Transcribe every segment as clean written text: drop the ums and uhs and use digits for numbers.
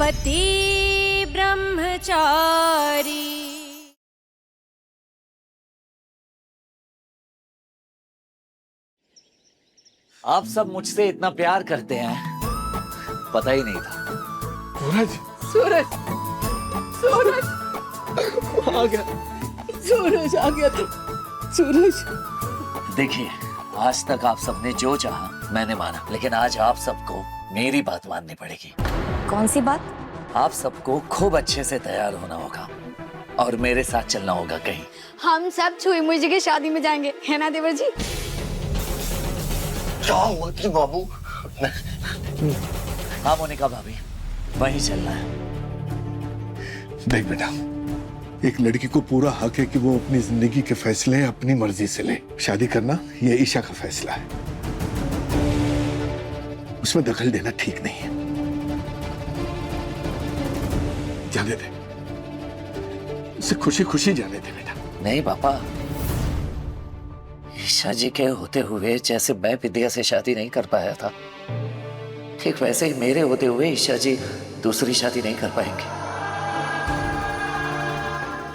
पति ब्रह्मचारी। आप सब मुझसे इतना प्यार करते हैं, पता ही नहीं था। सूरज, सूरज, सूरज आ गया, सूरज आ गया तू। सूरज देखिए, आज तक आप सबने जो चाहा मैंने माना, लेकिन आज आप सबको मेरी बात माननी पड़ेगी। कौन सी बात? आप सबको खूब अच्छे से तैयार होना होगा और मेरे साथ चलना होगा कहीं। हम सब छुई मुझी की शादी में जाएंगे, है ना देवर जी? क्या हुआ कि बाबू? हाँ मोनिका भाभी, वहीं चलना है। देख बेटा, एक लड़की को पूरा हक है कि वो अपनी जिंदगी के फैसले अपनी मर्जी से ले। शादी करना ये ईशा का फैसला है, उसमें दखल देना ठीक नहीं है। जाने दे उसे, खुशी खुशी जाने दे बेटा। नहीं पापा, ईशा जी के होते हुए जैसे मैं विद्या से शादी नहीं कर पाया था, ठीक वैसे ही मेरे होते हुए ईशा जी दूसरी शादी नहीं कर पाएंगे।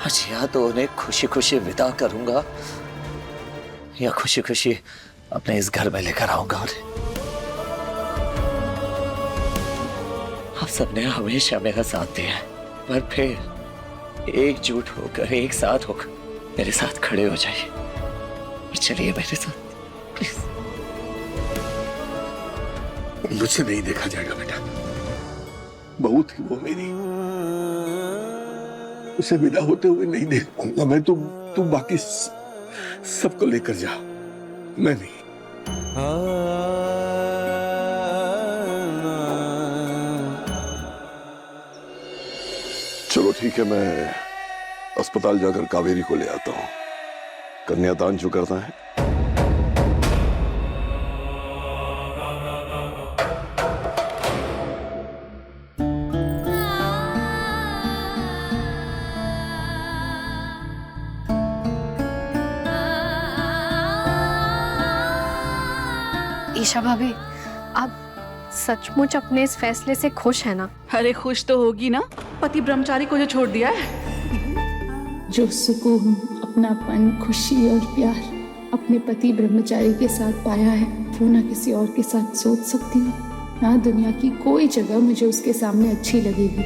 आज या तो उन्हें खुशी खुशी विदा करूंगा या खुशी खुशी अपने इस घर में लेकर आऊंगा उन्हें। आप सबने हमेशा मेरा साथ दिया है, पर फिर एकजुट होकर एक साथ होकर मेरे साथ खड़े हो जाइए। चलिए मेरे साथ प्लीज। मुझसे नहीं देखा जाएगा बेटा, बहू थी वो मेरी, उसे विदा होते हुए नहीं देख पाऊंगा मैं। तू बाकी सबको लेकर जा, मैं नहीं। चलो ठीक है, मैं अस्पताल जाकर कावेरी को ले आता हूं। कन्यादान जो करना है। ईशा भाभी, आप सचमुच अपने इस फैसले से खुश है ना? अरे खुश तो होगी ना, पति ब्रह्मचारी को जो छोड़ दिया है। जो सुकून, अपनापन, खुशी और प्यार अपने पति ब्रह्मचारी के साथ पाया है, वो ना किसी और के साथ सोच सकती हूँ। ना दुनिया की कोई जगह मुझे उसके सामने अच्छी लगेगी।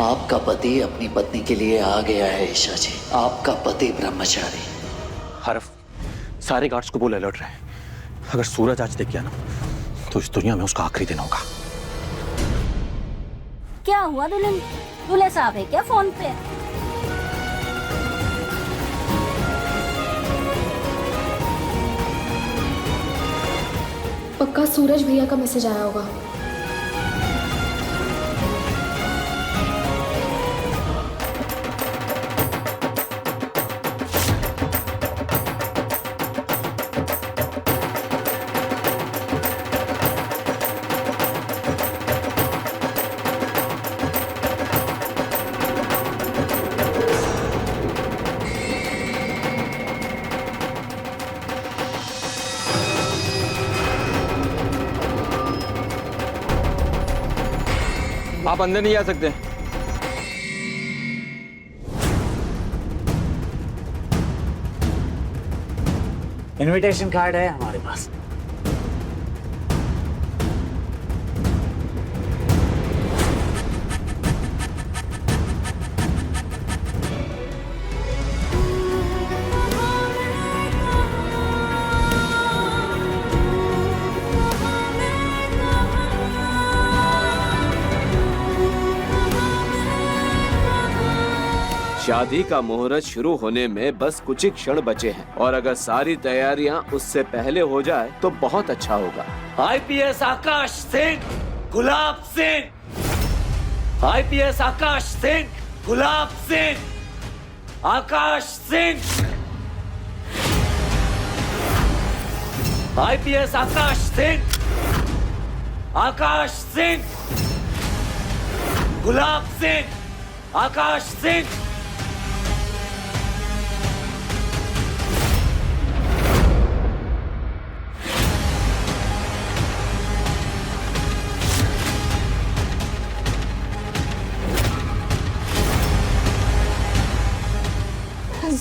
आपका पति अपनी पत्नी के लिए आ गया है ईशा जी, आपका पति ब्रह्मचारी। हरफ, सारे गार्ड्स को बोल अलर्ट रहे। अगर सूरज आज दिख गया ना, तो इस दुनिया में उसका आखिरी दिन होगा। क्या हुआ दुल्हन? दूल्हे साहब है क्या फोन पे? पक्का सूरज भैया का मैसेज आया होगा। आप अंदर नहीं जा सकते। इनविटेशन कार्ड है हमारे पास। शादी का मुहूर्त शुरू होने में बस कुछ ही क्षण बचे हैं और अगर सारी तैयारियां उससे पहले हो जाए तो बहुत अच्छा होगा। IPS Akash Singh, Gulab Singh. IPS Akash Singh, Gulab Singh. Akash Singh. IPS Akash Singh. Akash Singh. Gulab Singh. Akash Singh.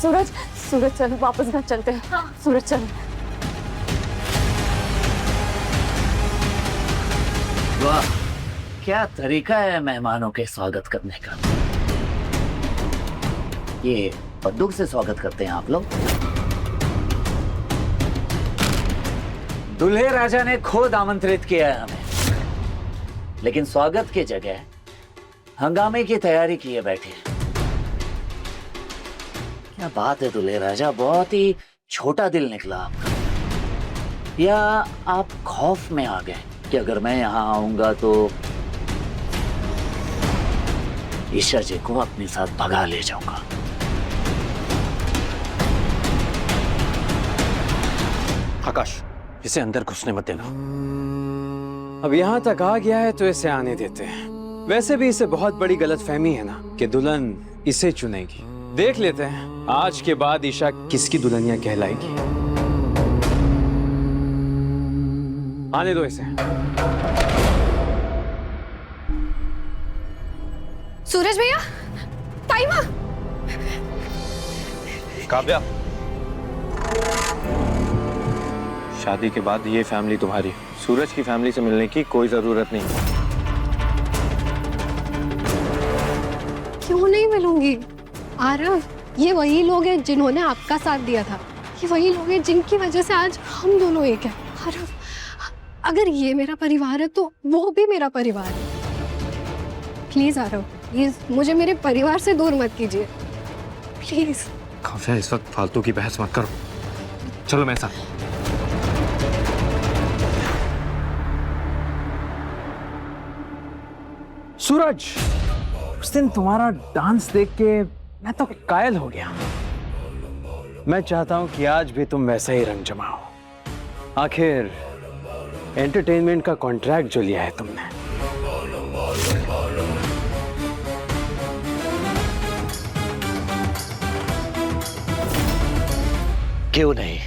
सूरज, सूरज चल वापस घर चलते हैं। हाँ। सूरज चल। वाह, क्या तरीका है मेहमानों के स्वागत करने का। ये बंदूक से स्वागत करते हैं आप लोग। दूल्हे राजा ने खुद आमंत्रित किया है हमें, लेकिन स्वागत की जगह हंगामे की तैयारी किए बैठे हैं। क्या बात है दूल्हे राजा, बहुत ही छोटा दिल निकला आपका। या आप खौफ में आ गए कि अगर मैं यहां आऊंगा तो ईशा जी को अपने साथ भगा ले जाऊंगा। आकाश, इसे अंदर घुसने मत देना। अब यहाँ तक आ गया है तो इसे आने देते हैं। वैसे भी इसे बहुत बड़ी गलतफहमी है ना कि दुल्हन इसे चुनेगी। देख लेते हैं आज के बाद ईशा किसकी दुल्हनिया कहलाएगी। आने दो इसे। सूरज भैया, टाइम। काव्या, शादी के बाद ये फैमिली तुम्हारी, सूरज की फैमिली से मिलने की कोई जरूरत नहीं। क्यों नहीं मिलूंगी आरव? ये वही लोग हैं जिन्होंने आपका साथ दिया था। ये वही लोग हैं जिनकी वजह से आज हम दोनों एक हैं। आरव, अगर ये मेरा परिवार है तो वो भी मेरा परिवार है। प्लीज आरव, प्लीज मुझे मेरे परिवार से दूर मत कीजिए, प्लीज। काव्या, इस वक्त फालतू की बहस मत करो, चलो मेरे साथ। सूरज, उस दिन तुम्हारा डांस देख के मैं तो कायल हो गया। मैं चाहता हूं कि आज भी तुम वैसा ही रंग जमाओ। आखिर एंटरटेनमेंट का कॉन्ट्रैक्ट जो लिया है तुमने। क्यों नहीं?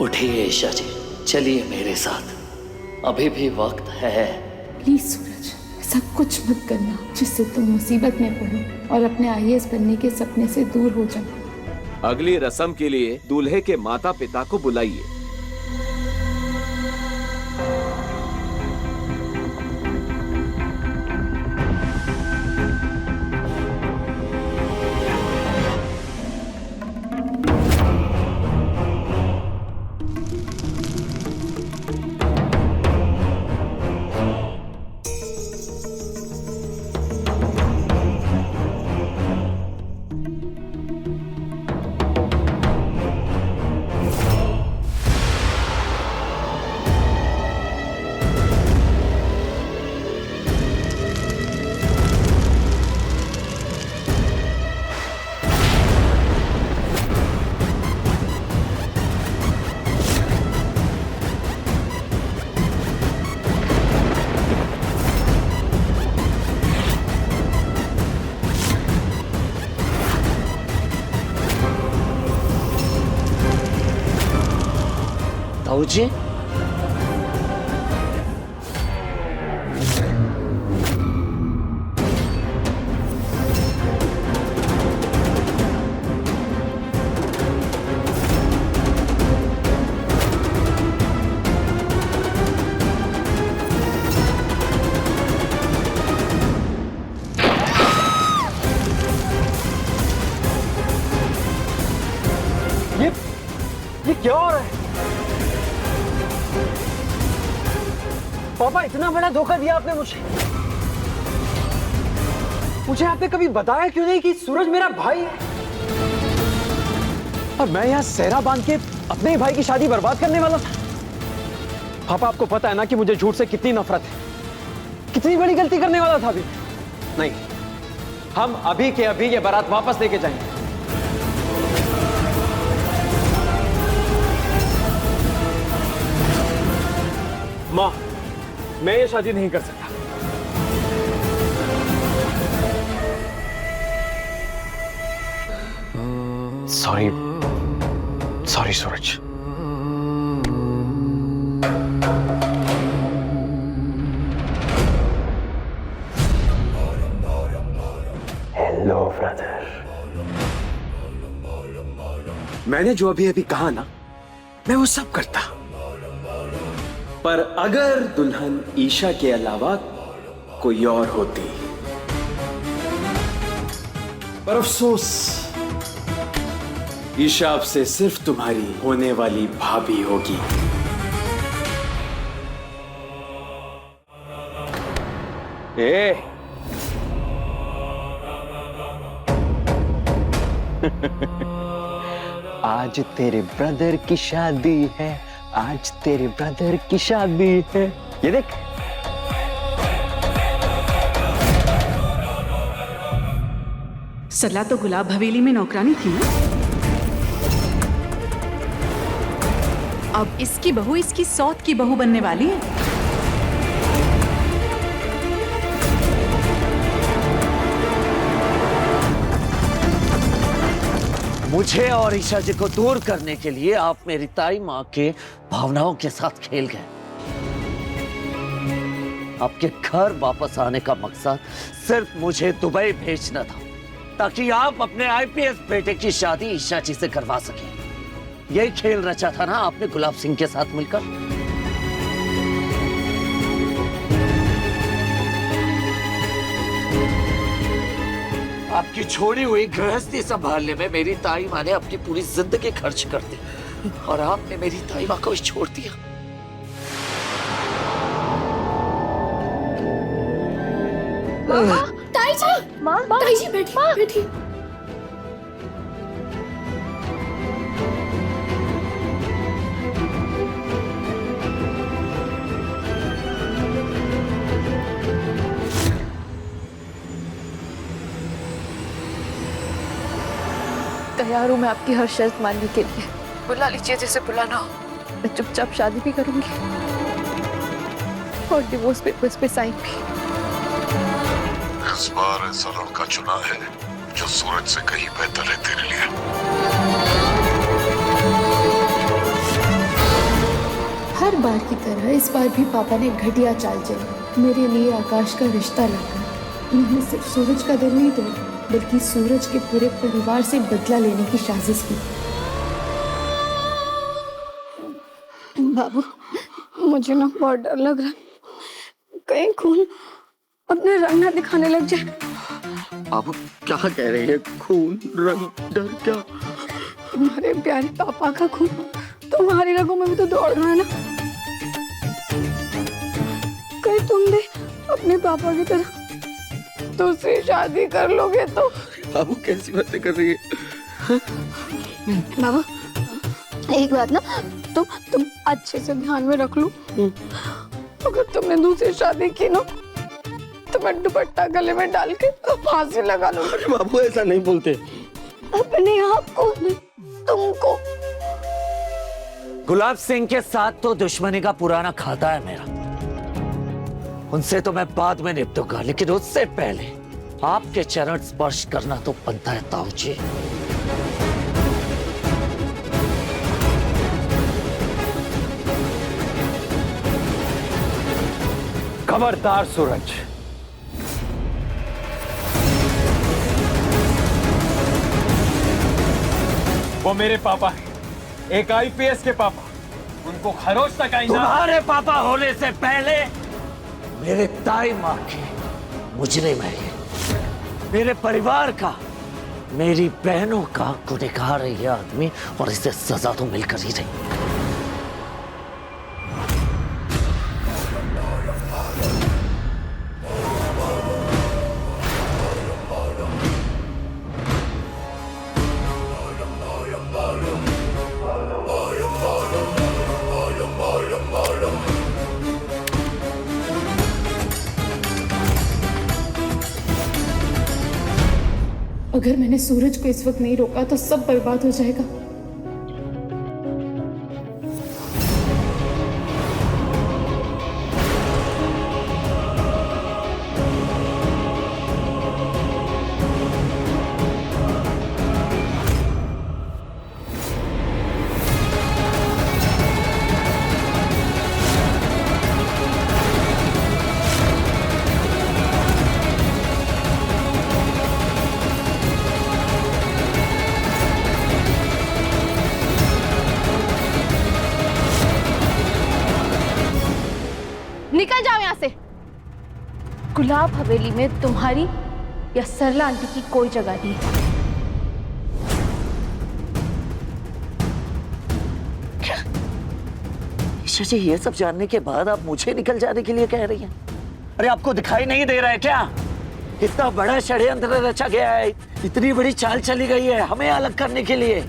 उठिए ईशा जी, चलिए मेरे साथ, अभी भी वक्त है। प्लीज सूरज, ऐसा कुछ मत करना जिससे तुम मुसीबत में पड़ो और अपने IAS बनने के सपने से दूर हो जाओ। अगली रस्म के लिए दूल्हे के माता पिता को बुलाइए। ताऊ जी। ये क्या हो रहा है? पापा, इतना बड़ा धोखा दिया आपने मुझे आपने कभी बताया क्यों नहीं कि सूरज मेरा भाई है? और मैं यहाँ सेहरा बांध के अपने ही भाई की शादी बर्बाद करने वाला था। पापा, आपको पता है ना कि मुझे झूठ से कितनी नफरत है, कितनी बड़ी गलती करने वाला था अभी। नहीं, हम अभी के अभी ये बारात वापस लेके जाएंगे। माँ, मैं ये शादी नहीं कर सकता। सॉरी सूरज। Hello brother. मैंने जो अभी कहा ना, मैं वो सब करता, पर अगर दुल्हन ईशा के अलावा कोई और होती। पर अफसोस, ईशा अब से सिर्फ तुम्हारी होने वाली भाभी होगी। आज तेरे ब्रदर की शादी है, आज तेरे ब्रदर की शादी है। ये देख, सला तो गुलाब हवेली में नौकरानी थी ना। अब इसकी बहू इसकी सौत की बहू बनने वाली है। मुझे और ईशा जी को दूर करने के लिए आप मेरी ताई माँ के भावनाओं के साथ खेल गए। आपके घर वापस आने का मकसद सिर्फ मुझे दुबई भेजना था, ताकि आप अपने आईपीएस बेटे की शादी ईशा जी से करवा सके। यही खेल रचा था ना आपने गुलाब सिंह के साथ मिलकर। आपकी छोड़ी हुई गृहस्थी संभालने में मेरी ताई माँ ने अपनी पूरी जिंदगी खर्च कर दी, और आपने मेरी ताई माँ को छोड़ दिया। ताई जी, ताई जी बैठी। तैयार हूँ मैं आपकी हर शर्त मानने के लिए। बुला लीजिए जैसे बुलाना हो। मैं चुपचाप शादी भी करूंगी और डिवोर्स पेपर्स पे साइन भी। इस बार ऐसा लड़का चुना है जो सूरज से कहीं बेहतर है तेरे लिए। हर बार की तरह इस बार भी पापा ने घटिया चाल चली। मेरे लिए आकाश का रिश्ता लाया। उन्होंने सिर्फ सूरज का दिल नहीं तोड़ा, बल्कि सूरज के पूरे परिवार से बदला लेने की साजिश की। बाबू, मुझे ना बहुत डर लग रहा है, कहीं खून अपने रंग ना दिखाने लग जाए। बाबू क्या कह रही है? खून, रंग, डर क्या? तुम्हारे प्यारे पापा का खून तुम्हारी रगों में भी तो दौड़ रहा है ना। कहीं तुम भी अपने पापा की तरह दूसरी शादी कर लोगे तो? बाबू कैसी बातें कर रही है? बाबू, एक बात ना, तुम अच्छे से ध्यान में रख लो। अगर तुमने दूसरी शादी की ना, तो मैं दुपट्टा गले में डाल के फांसी लगा लूंगा। अरे बाबू ऐसा नहीं बोलते। अपने आप को, तुमको। गुलाब सिंह के साथ तो दुश्मनी का पुराना खाता है मेरा। उनसे तो मैं बाद में निपटूंगा, लेकिन उससे पहले आपके चरण स्पर्श करना तो बनता है ताऊ जी। खबरदार सूरज, वो मेरे पापा हैं, एक आईपीएस के पापा। उनको खरोच तक आई ना। तुम्हारे पापा होने से पहले मेरे ताई माँ के मुजरिम है ये। मेरे परिवार का, मेरी बहनों का गुनहगार है ये आदमी, और इसे सजा तो मिलकर ही रही। अगर मैंने सूरज को इस वक्त नहीं रोका तो सब बर्बाद हो जाएगा। निकल जाओ यहाँ से। गुलाब हवेली में तुम्हारी या सरला आंटी की कोई जगह नहीं है। ईशा जी, ये सब जानने के बाद आप मुझे निकल जाने के लिए कह रही हैं? अरे आपको दिखाई नहीं दे रहा है क्या? इतना बड़ा षड्यंत्र रचा गया है, इतनी बड़ी चाल चली गई है हमें अलग करने के लिए।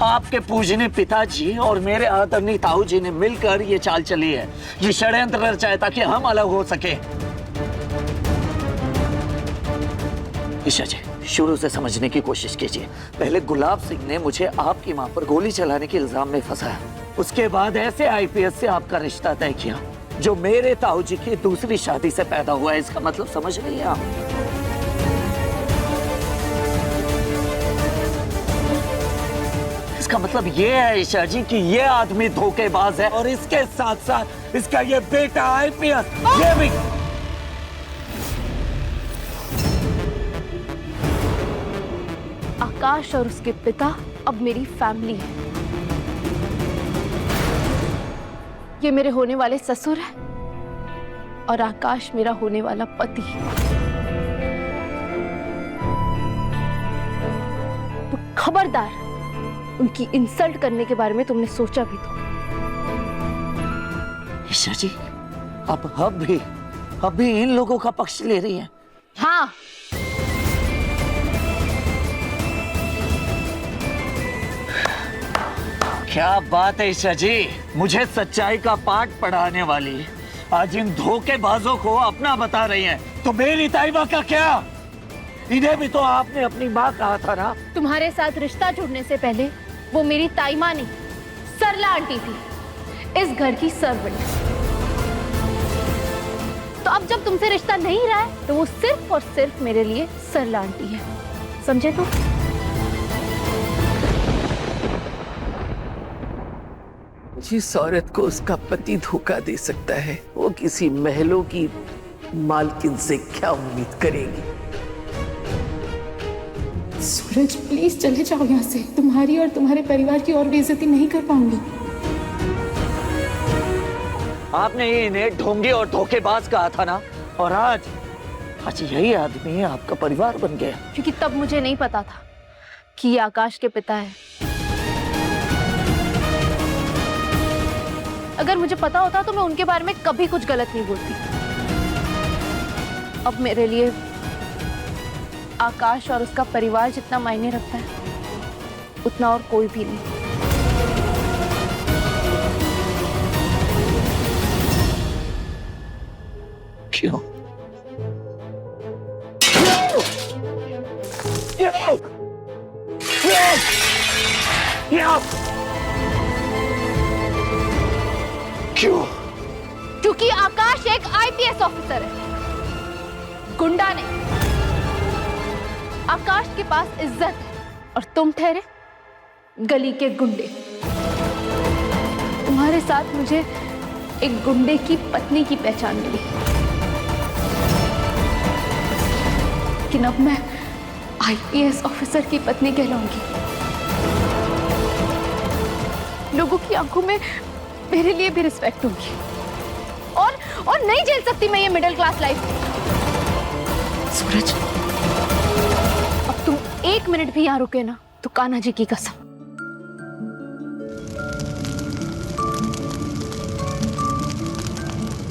आपके पूजनीय पिताजी और मेरे आदरणीय ताऊ जी ने मिलकर ये चाल चली है, ये षड्यंत्र रचा है ताकि हम अलग हो सके। ईशा जी, शुरू से समझने की कोशिश कीजिए। पहले गुलाब सिंह ने मुझे आपकी मां पर गोली चलाने के इल्जाम में फंसाया, उसके बाद ऐसे आईपीएस से आपका रिश्ता तय किया जो मेरे ताऊ जी की दूसरी शादी से पैदा हुआ है। इसका मतलब समझ रही हैं आप? इसका मतलब ये है ईशा जी कि ये आदमी धोखेबाज है, और इसके साथ साथ इसका ये बेटा आईपीएस, ये भी। आकाश और उसके पिता अब मेरी फैमिली है। ये मेरे होने वाले ससुर है और आकाश मेरा होने वाला पति। तो खबरदार, उनकी इंसल्ट करने के बारे में तुमने सोचा भी तो? ईशा जी, आप अब भी इन लोगों का पक्ष ले रही हैं? हाँ, क्या बात है ईशा जी, मुझे सच्चाई का पाठ पढ़ाने वाली आज इन धोखेबाजों को अपना बता रही हैं। तो मेरी ताई माँ का क्या? इन्हें भी तो आपने अपनी माँ कहा था ना? तुम्हारे साथ रिश्ता जुड़ने से पहले वो मेरी ताई माँ नहीं, सरला आंटी थी, इस घर की सर्वेंट। तो अब जब तुमसे रिश्ता नहीं रहा है तो वो सिर्फ और सिर्फ मेरे लिए सरला आंटी है, समझे तुम? जिस औरत को उसका पति धोखा दे सकता है वो किसी महलों की मालकिन से क्या उम्मीद करेगी? सूरज प्लीज चले जाओ यहाँ से। तुम्हारी और तुम्हारे परिवार की और बेइज्जती नहीं कर पाऊंगी। आपने इन्हें ढोंगी और धोखेबाज कहा था ना, और आज यही आदमी आपका परिवार बन गया। क्योंकि तब मुझे नहीं पता था कि ये आकाश के पिता है। अगर मुझे पता होता तो मैं उनके बारे में कभी कुछ गलत नहीं बोलती। अब मेरे लिए आकाश और उसका परिवार जितना मायने रखता है उतना और कोई भी नहीं। क्यों? क्यों? क्योंकि आकाश एक आईपीएस ऑफिसर है, गुंडा नहीं। आकाश के पास इज्जत है और तुम ठहरे गली के गुंडे। तुम्हारे साथ मुझे एक गुंडे की पत्नी की पहचान मिली, लेकिन अब मैं आईपीएस ऑफिसर की पत्नी कहलाऊंगी। लोगों की आंखों में मेरे लिए भी रिस्पेक्ट होगी और नहीं झेल सकती मैं ये मिडिल क्लास लाइफ। सूरज, अब तुम 1 मिनट भी यहाँ रुके ना तो कान्हा जी की कसम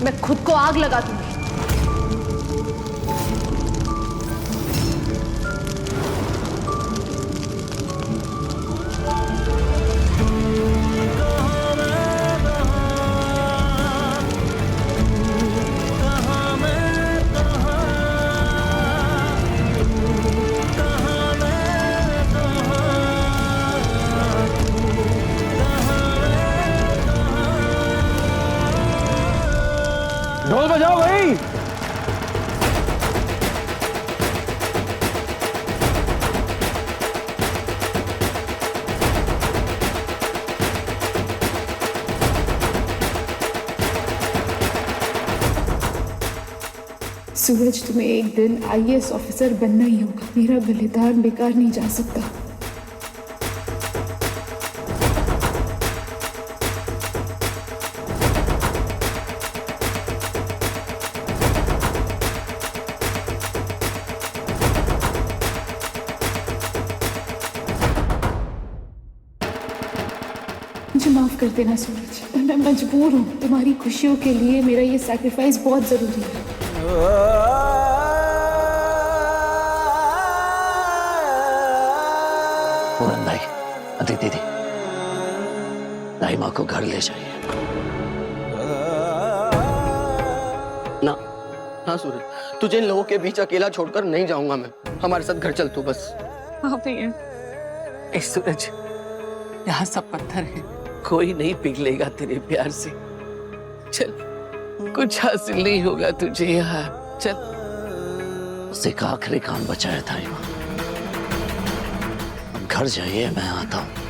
मैं खुद को आग लगा दूंगी। ढोल बजाओ भाई। सूरज, तुम्हें एक दिन आईएएस ऑफिसर बनना ही होगा। मेरा बलिदान बेकार नहीं जा सकता। मुझे माफ कर देना सूरज, मैं मजबूर हूँ। तुम्हारी खुशियों के लिए मेरा ये सैक्रिफाइस बहुत जरूरी है। पूरन भाई, अदिति दीदी, दाई माँ को घर ले जाइए। ना, हाँ सूरज, तुझे इन लोगों के बीच अकेला छोड़कर नहीं जाऊंगा मैं। हमारे साथ घर चल तू बस। हाँ भैया। सूरज, यहाँ सब पत्थर है, कोई नहीं पिघलेगा तेरे प्यार से। चल, कुछ हासिल नहीं होगा तुझे यहाँ, चल। उसे एक आखिरी काम बचाया था माँ। अब घर जाइए, मैं आता हूँ।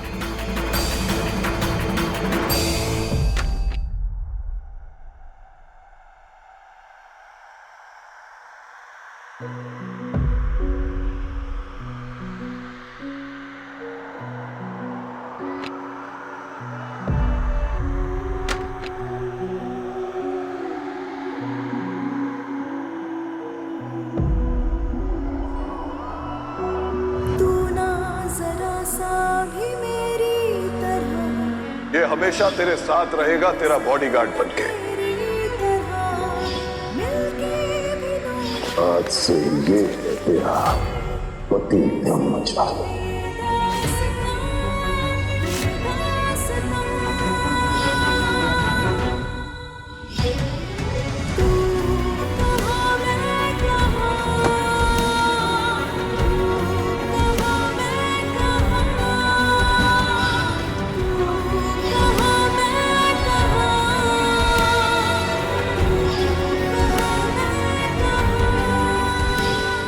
ये हमेशा तेरे साथ रहेगा, तेरा बॉडीगार्ड बनके। आज से ये है तेरा पति ब्रह्मचारी।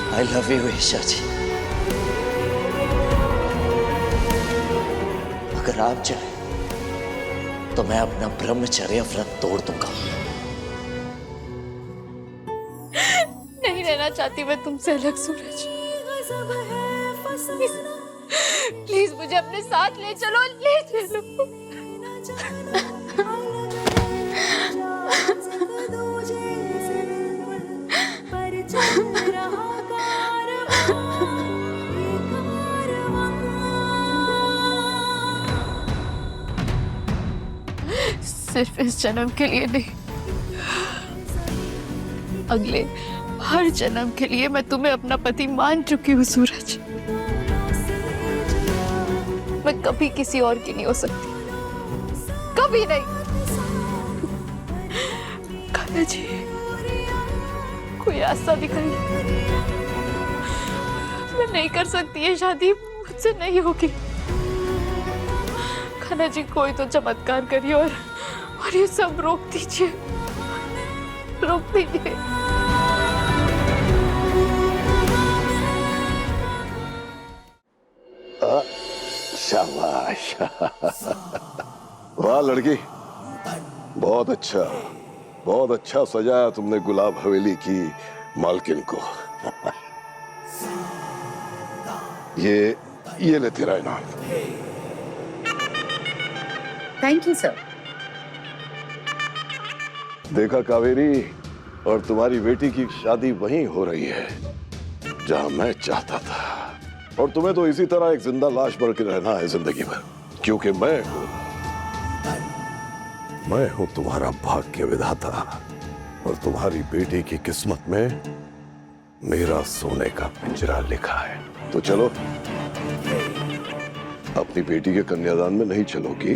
I love you, ईशा जी। अगर आप चाहें तो मैं अपना ब्रह्मचर्य व्रत तोड़ दूंगा। नहीं रहना चाहती मैं तुमसे अलग सूरज। प्लीज मुझे अपने साथ ले चलो, ले चलो। सिर्फ इस जन्म के लिए नहीं, अगले हर जन्म के लिए मैं तुम्हें अपना पति मान चुकी हूँ सूरज। मैं कभी किसी और की नहीं हो सकती, कभी नहीं। कान्हा जी, कोई रास्ता दिखाइए। मैं नहीं कर सकती ये शादी, मुझसे नहीं होगी। कान्हा जी, कोई तो चमत्कार करिए और ये सब रोक दीजिए, रोक दीजिए। शाबाश। वाह लड़की, बहुत अच्छा सजाया तुमने गुलाब हवेली की मालकिन को। ये ले तेरा इनाम। Thank you sir. देखा कावेरी, और तुम्हारी बेटी की शादी वहीं हो रही है जहां मैं चाहता था। और तुम्हें तो इसी तरह एक जिंदा लाश बन के रहना है जिंदगी भर, क्योंकि मैं हूं तुम्हारा भाग्य विधाता, और तुम्हारी बेटी की किस्मत में मेरा सोने का पिंजरा लिखा है। तो चलो, अपनी बेटी के कन्यादान में नहीं चलोगी?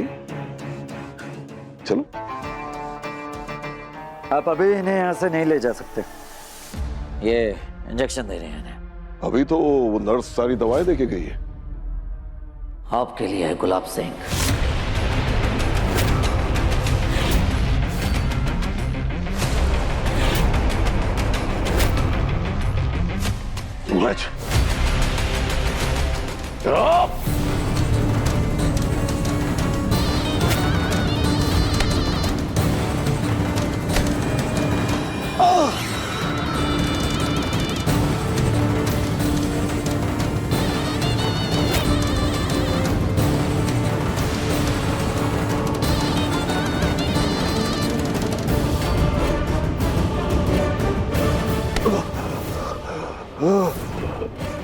चलो। आप अभी इन्हें यहाँ से नहीं ले जा सकते, ये इंजेक्शन दे रहे हैं इन्हें। अभी तो वो नर्स सारी दवाएं देके गई है। आपके लिए है गुलाब सिंह। सूरज,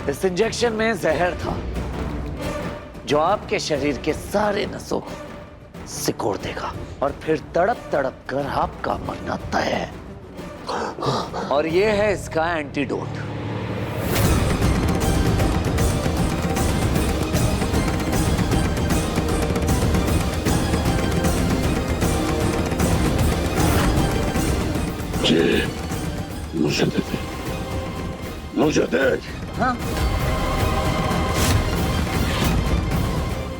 इस इंजेक्शन में जहर था जो आपके शरीर के सारे नसों को सिकोड़ देगा और फिर तड़प तड़प कर आपका मरना तय है। और ये है इसका एंटीडोट। मुझे दे दे, मुझे दे। हाँ?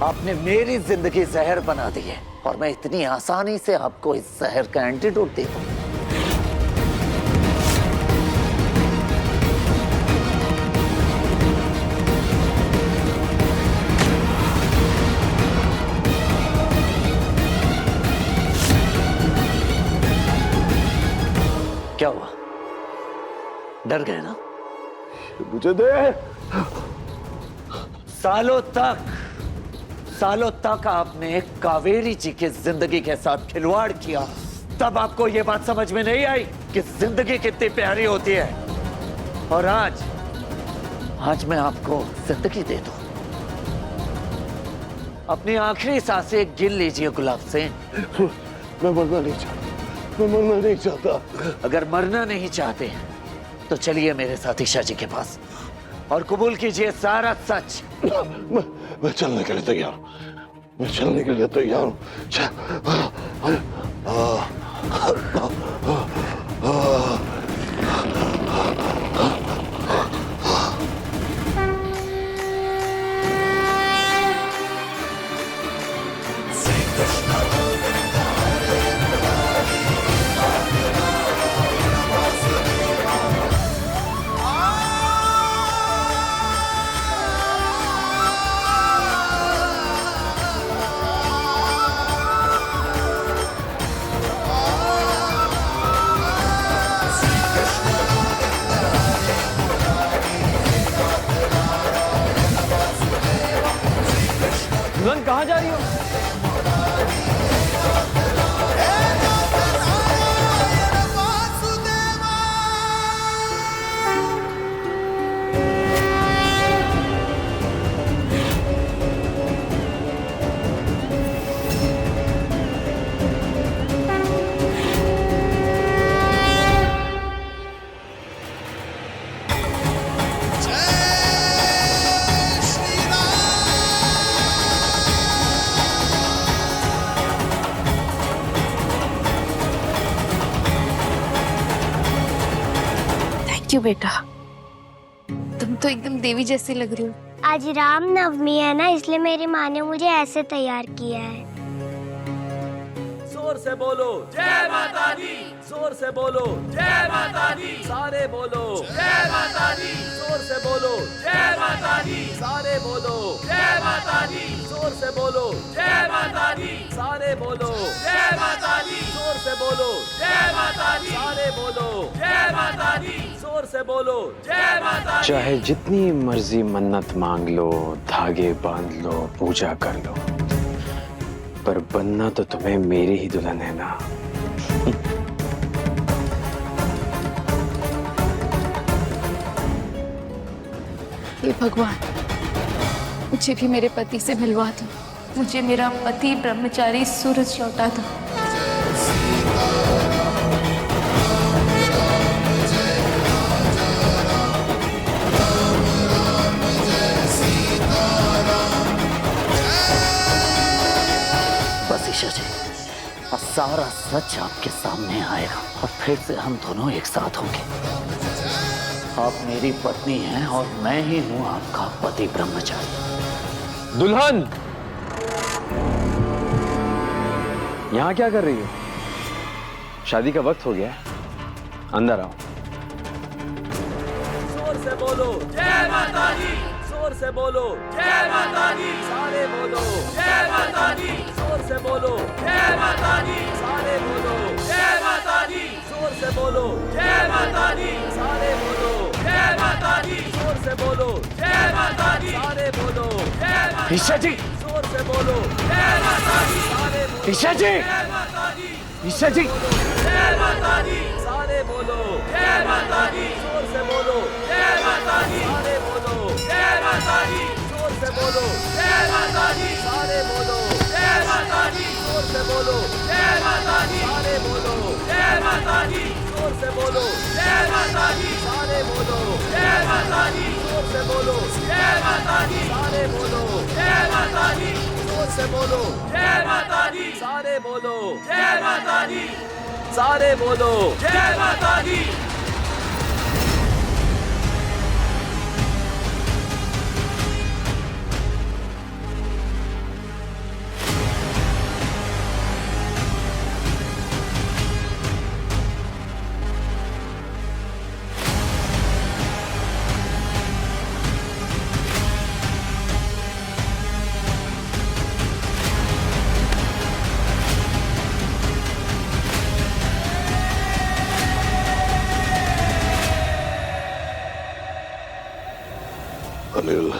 आपने मेरी जिंदगी जहर बना दी है और मैं इतनी आसानी से आपको इस जहर का एंटीडोट दे दूं? क्या हुआ? डर गए ना? मुझे दे। सालों तक आपने कावेरी जी की जिंदगी के साथ खिलवाड़ किया, तब आपको यह बात समझ में नहीं आई कि जिंदगी कितनी प्यारी होती है। और आज मैं आपको जिंदगी दे दूं। अपनी आखिरी सांसें गिन लीजिए गुलाब सिंह। मैं मरना नहीं चाहता, मैं मरना नहीं चाहता। अगर मरना नहीं चाहते तो चलिए मेरे साथ ईशा जी के पास और कबूल कीजिए सारा सच। मैं चलने के लिए तैयार हूं, मैं चलने के लिए तैयार हूं। दुल्हन कहाँ जा रही हो? क्यों बेटा, तुम तो एकदम देवी जैसी लग रही हो। आज राम नवमी है ना, इसलिए मेरी माँ ने मुझे ऐसे तैयार किया है। जोर से बोलो जय माता दी, जोर से बोलो जय माता दी, सारे बोलो जय माता दी, जोर से बोलो जय माता दी, सारे बोलो जय माता दी, जोर से बोलो जय माता दी, सारे बोलो जय माता दी, जोर बोलो जय माता दी, सारे बोलो जय माता दी, जोर से बोलो जय माता दी। चाहे जितनी मर्जी मन्नत मांग लो, धागे बांध लो, पूजा कर लो, पर बनना तो तुम्हें मेरी ही दुल्हन है ना। हे भगवान, मुझे भी मेरे पति से मिलवा दो, मुझे मेरा पति ब्रह्मचारी सूरज लौटा दो। बस ईशा जी, सारा सच आपके सामने आएगा और फिर से हम दोनों एक साथ होंगे। आप मेरी पत्नी हैं और मैं ही हूं आपका पति ब्रह्मचारी। दुल्हन, यहां क्या कर रही हो? शादी का वक्त हो गया है, अंदर आओ। जोर से बोलो जय माता दी, जोर से बोलो जय माता दी, सारे बोलो जय माता दी, जोर से बोलो जय माता दी, सारे बोलो जय माता दी, जोर से बोलो जय माता दी, सारे बोलो जय माता दी, जोर से बोलो जय माता दी, सारे बोलो जय माता दी, ईशा जी, जोर से बोलो जय माता दी, सारे बोलो ईशा जी, जय माता दी, ईशा जी, जय माता दी, सारे बोलो जय माता दी, जोर से बोलो जय माता दी, सारे बोलो जय माता दी, जोर से बोलो जय माता दी, सारे बोलो जय माता दी, जोर से बोलो जय माता दी, सारे बोलो जय माता दी, जोर से बोलो जय माता दी, सारे बोलो जय माता दी, जोर से बोलो जय माता दी, सारे बोलो जय माता दी, जोर से बोलो जय माता दी, सारे बोलो जय माता दी, सारे बोलो जय माता दी। अनिल,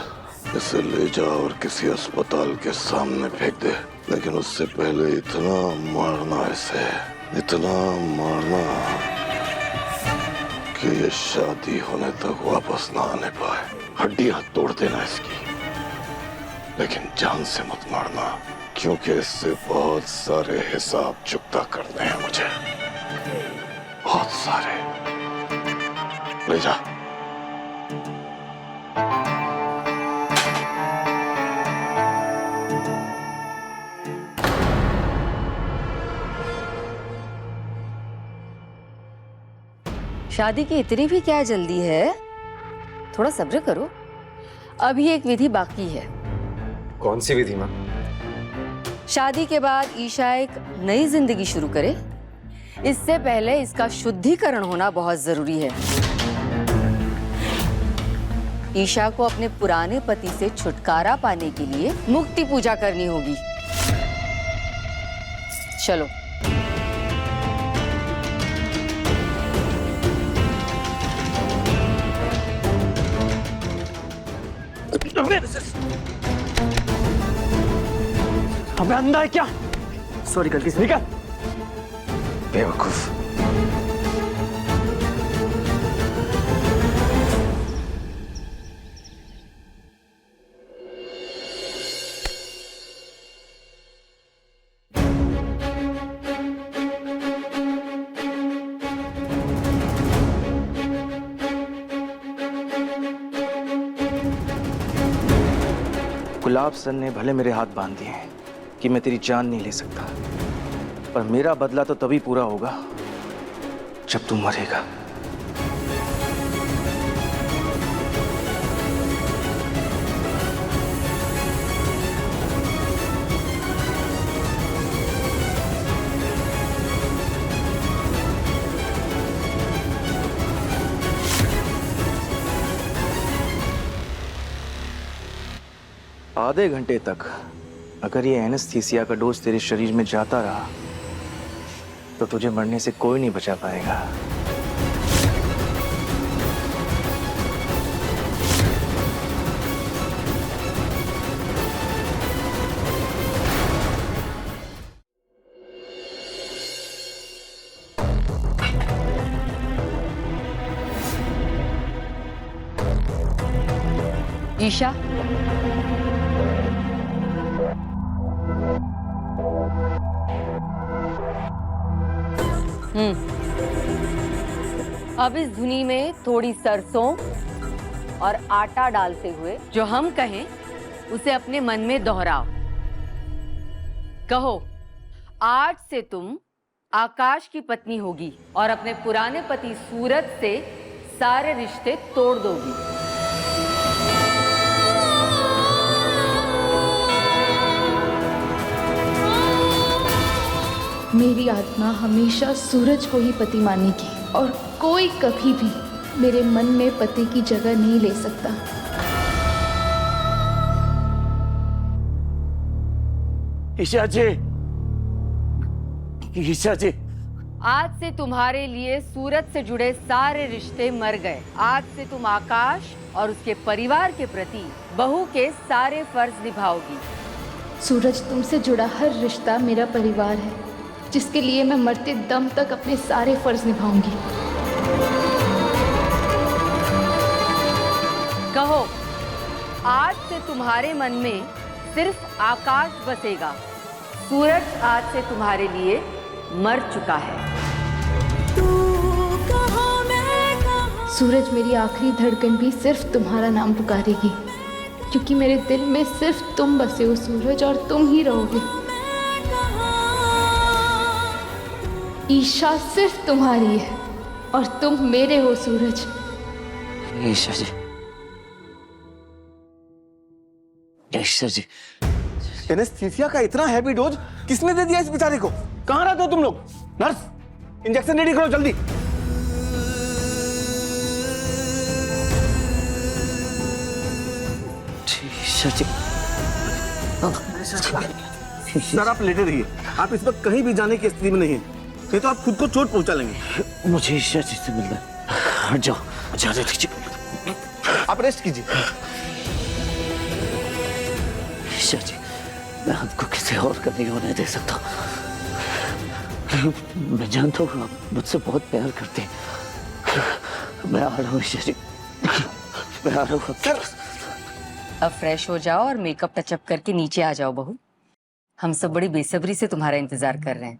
इसे ले जा और किसी अस्पताल के सामने फेंक दे, लेकिन उससे पहले इतना मारना इसे, इतना मारना कि ये शादी होने तक वापस ना आने पाए। हड्डियां तोड़ देना इसकी, लेकिन जान से मत मारना, क्योंकि इससे बहुत सारे हिसाब चुकता करने हैं मुझे, बहुत सारे। ले जा। शादी की इतनी भी क्या जल्दी है, थोड़ा सब्र करो, अभी एक विधि बाकी है। कौन सी विधि मां? शादी के बाद ईशा एक नई जिंदगी शुरू करे, इससे पहले इसका शुद्धिकरण होना बहुत जरूरी है। ईशा को अपने पुराने पति से छुटकारा पाने के लिए मुक्ति पूजा करनी होगी। चलो। हमें अंधा है क्या? सॉरी, गलती से निकल। बेवकूफ। गुलाब सर ने भले मेरे हाथ बांध दिए हैं कि मैं तेरी जान नहीं ले सकता, पर मेरा बदला तो तभी पूरा होगा जब तू मरेगा। आधे घंटे तक अगर ये एनेस्थीसिया का डोज तेरे शरीर में जाता रहा तो तुझे मरने से कोई नहीं बचा पाएगा। ईशा, अब इस धुनी में थोड़ी सरसों और आटा डालते हुए जो हम कहें उसे अपने मन में दोहराओ। कहो, आज से तुम आकाश की पत्नी होगी और अपने पुराने पति सूरज से सारे रिश्ते तोड़ दोगी। मेरी आत्मा हमेशा सूरज को ही पति मानेगी और कोई कभी भी मेरे मन में पति की जगह नहीं ले सकता। ईशा जी, ईशा जी, आज से तुम्हारे लिए सूरज से जुड़े सारे रिश्ते मर गए। आज से तुम आकाश और उसके परिवार के प्रति बहू के सारे फर्ज निभाओगी। सूरज, तुमसे जुड़ा हर रिश्ता मेरा परिवार है, जिसके लिए मैं मरते दम तक अपने सारे फर्ज निभाऊंगी। कहो, आज से तुम्हारे मन में सिर्फ आकाश बसेगा। सूरज आज से तुम्हारे लिए मर चुका है। सूरज, मेरी आखिरी धड़कन भी सिर्फ तुम्हारा नाम पुकारेगी, क्योंकि मेरे दिल में सिर्फ तुम बसे हो सूरज, और तुम ही रहोगे। ईशा सिर्फ तुम्हारी है और तुम मेरे हो सूरज। ईशा जी, ईशा जी, एनेस्थीसिया का इतना हैवी डोज किसने दे दिया इस बेचारे को? कहाँ रहते हो तुम लोग? नर्स, इंजेक्शन रेडी करो जल्दी। ईशा जी, सर आप लेटे रहिए, आप इस वक्त कहीं भी जाने की स्थिति में नहीं है, नहीं तो आप खुद को चोट पहुंचा लेंगे। मुझे ईशा जी से मिलना है। हट जाओ, जाने दीजिए। आप रेस्ट कीजिए। ईशा जी, मैं आपको किसी और का नहीं होने दे सकता। मैं जानता हूँ आप मुझसे बहुत प्यार करते हैं। मैं आ रहा हूँ ईशा जी, मैं आ रहा हूँ। सर, अब फ्रेश हो जाओ और मेकअप टचअप करके नीचे आ जाओ बहू। हम सब बड़ी बेसब्री से तुम्हारा इंतजार कर रहे हैं।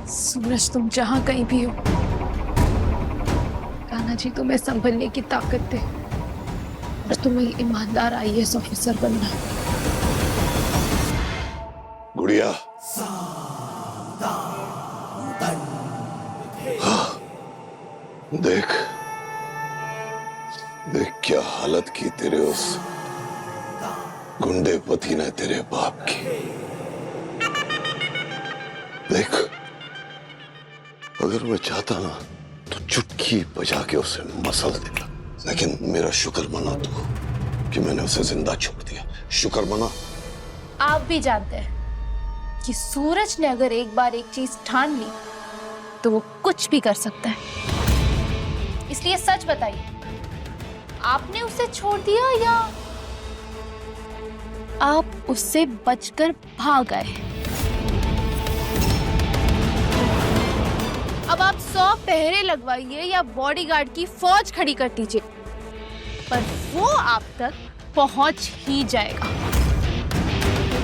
सूरज, तुम जहां कहीं भी हो, कान्हा जी तुम्हें संभलने की ताकत दे और तुम्हें ईमानदार IAS ऑफिसर बनना। गुड़िया, हाँ, देख देख क्या हालत की तेरे उस गुंडे पति ने तेरे बाप की। देख, अगर मैं चाहता ना तो चुटकी बजा के उसे मसल देता, लेकिन मेरा शुक्र मना तू कि मैंने उसे जिंदा छोड़ दिया। शुक्र मना। आप भी जानते हैं कि सूरज ने अगर एक बार एक चीज ठान ली तो वो कुछ भी कर सकता है। इसलिए सच बताइए, आपने उसे छोड़ दिया या आप उससे बचकर भाग आए? अब आप 100 पहरे लगवाइए या बॉडीगार्ड की फौज खड़ी कर दीजिए, पर वो आप तक पहुंच ही जाएगा।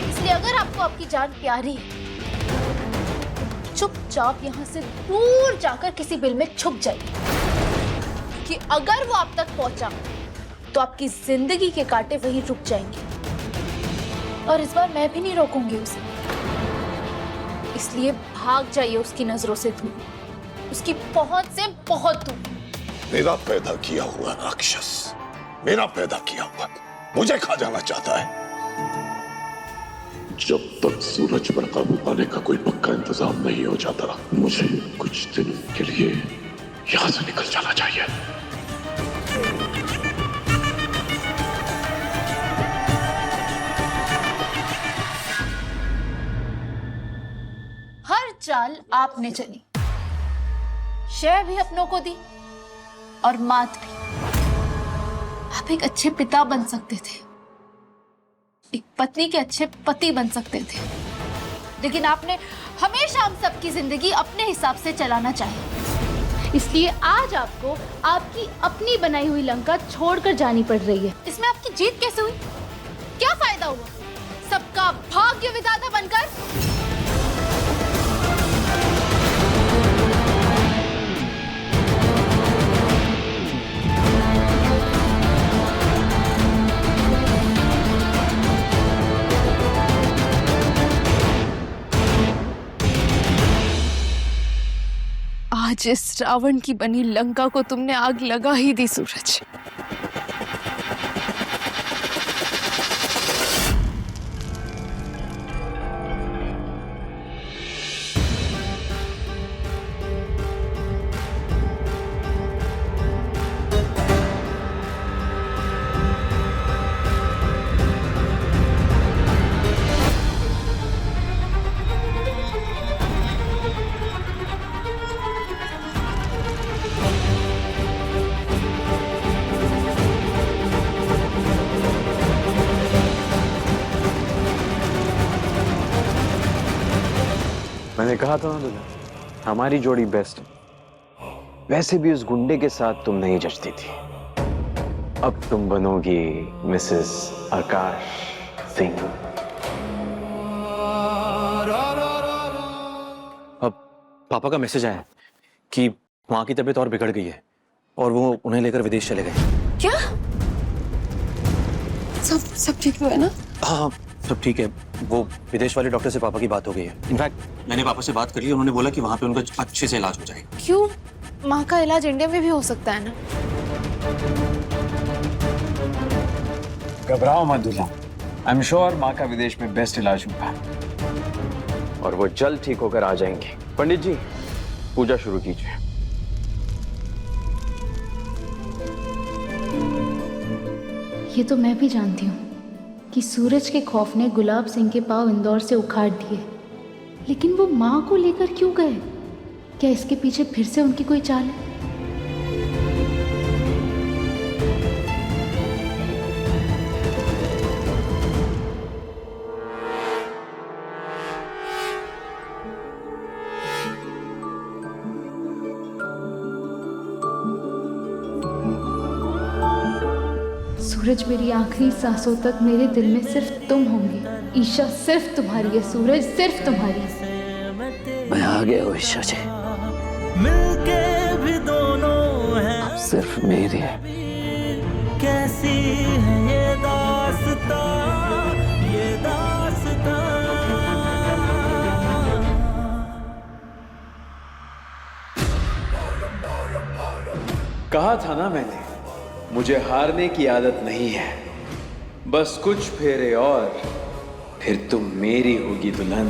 इसलिए अगर आपको आपकी जान प्यारी है, चुपचाप यहाँ से दूर जाकर किसी बिल में छुप जाइए, कि अगर वो आप तक पहुंचा तो आपकी जिंदगी के कांटे वहीं रुक जाएंगे। और इस बार मैं भी नहीं रोकूंगी उसे, इसलिए भाग जाइए उसकी नजरों से दूर, उसकी पहुंच से बहुत दूर। मेरा पैदा किया हुआ राक्षस, मेरा पैदा किया हुआ मुझे खा जाना चाहता है। जब तक सूरज पर काबू पाने का कोई पक्का इंतजाम नहीं हो जाता, मुझे कुछ दिन के लिए यहां से निकल जाना चाहिए। चाल आपने चली, शय भी अपनों को दी और मात भी। आप एक अच्छे पिता बन सकते थे, एक पत्नी के अच्छे पति बन सकते थे, लेकिन आपने हमेशा हम सबकी जिंदगी अपने हिसाब से चलाना चाहिए। इसलिए आज आपको आपकी अपनी बनाई हुई लंका छोड़कर जानी पड़ रही है। इसमें आपकी जीत कैसे हुई? क्या फायदा हुआ सबका भाग्य विधाता बनकर? आज इस रावण की बनी लंका को तुमने आग लगा ही दी सूरज। मैंने कहा था ना दुल्हन, हमारी जोड़ी बेस्ट है। वैसे भी उस गुंडे के साथ तुम नहीं जचती थी। अब तुम बनोगी मिसेस आकाश सिंह। अब पापा का मैसेज आया कि माँ की तबीयत और बिगड़ गई है और वो उन्हें लेकर विदेश चले गए। क्या? सब ठीक हुआ है ना? हाँ सब ठीक है। वो विदेश वाले डॉक्टर से पापा की बात हो गई है। इनफैक्ट मैंने पापा से बात कर ली, उन्होंने बोला कि वहाँ पे उनका अच्छे से इलाज हो जाएगा। क्यों? माँ का इलाज इंडिया में भी हो सकता है ना? घबराओ मत दुल्हन, आई एम श्योर माँ का विदेश में बेस्ट इलाज होगा और वो जल्द ठीक होकर आ जाएंगे। पंडित जी पूजा शुरू कीजिए। ये तो मैं भी जानती हूँ कि सूरज के खौफ ने गुलाब सिंह के पांव इंदौर से उखाड़ दिए, लेकिन वो माँ को लेकर क्यों गए? क्या इसके पीछे फिर से उनकी कोई चाल है? सूरज, मेरी आखिरी सांसों तक मेरे दिल में सिर्फ तुम होंगे। ईशा सिर्फ तुम्हारी है सूरज, सिर्फ तुम्हारी है। मैं आ गया हूँ ईशा जी, मिलके भी दोनों हैं, अब सिर्फ मेरी है। कैसी है ये दास्तां, ये दास्तां। कहा था ना मैंने, मुझे हारने की आदत नहीं है। बस कुछ फेरे और फिर तुम मेरी होगी दुल्हन।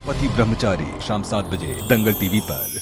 पति ब्रह्मचारी शाम 7 बजे दंगल टीवी पर।